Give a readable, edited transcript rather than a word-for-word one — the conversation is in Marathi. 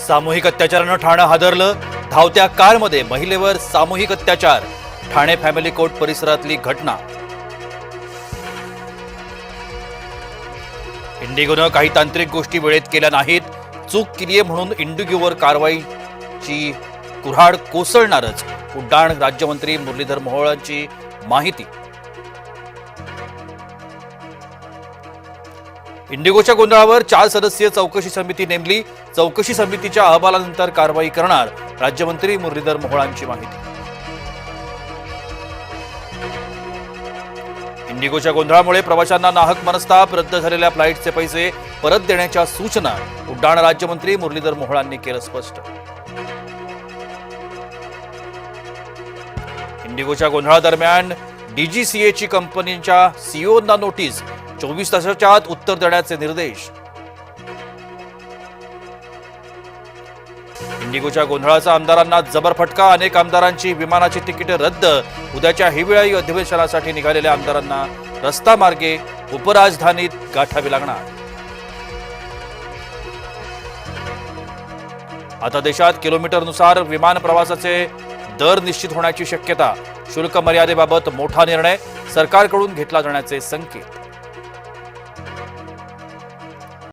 सामूहिक अत्याचारानं ठाणे हादरलं. धावत्या कारमध्ये महिलेवर सामूहिक अत्याचार. ठाणे फॅमिली कोर्ट परिसरातली घटना. इंडिगोनं काही तांत्रिक गोष्टी वेळेत केल्या नाहीत. चूक केलीये म्हणून इंडिगोवर कारवाईची कुऱ्हाड कोसळणारच. उड्डाण राज्यमंत्री मुरलीधर मोहोळांची माहिती. इंडिगोच्या गोंधळावर 4 सदस्यीय चौकशी समिती नेमली. चौकशी समितीच्या अहवालानंतर कारवाई करणार. राज्यमंत्री मुरलीधर मोहोळांची माहिती. इंडिगोच्या गोंधळामुळे प्रवाशांना नाहक मनस्ताप. रद्द झालेल्या फ्लाईटचे पैसे परत देण्याच्या सूचना. उड्डाण राज्यमंत्री मुरलीधर मोहोळांनी केलं स्पष्ट. इंडिगोच्या गोंधळादरम्यान डीजीसीएची कंपनीच्या सीईओंना नोटीस. 24 तासाच्या आत उत्तर देण्याचे निर्देश. इंडिगोच्या गोंधळाचा आमदारांना जबर फटका. अनेक आमदारांची विमानाची तिकीट रद्द. उद्याच्या हिवाळी अधिवेशनासाठी निघालेल्या आमदारांना रस्ता मार्गे उपराजधानीत गाठावी लागणार. आता देशात किलोमीटरनुसार विमान प्रवासाचे दर निश्चित होण्याची शक्यता. शुल्क मर्यादेबाबत मोठा निर्णय. सरकारकडून घेतला जाण्याचे संकेत.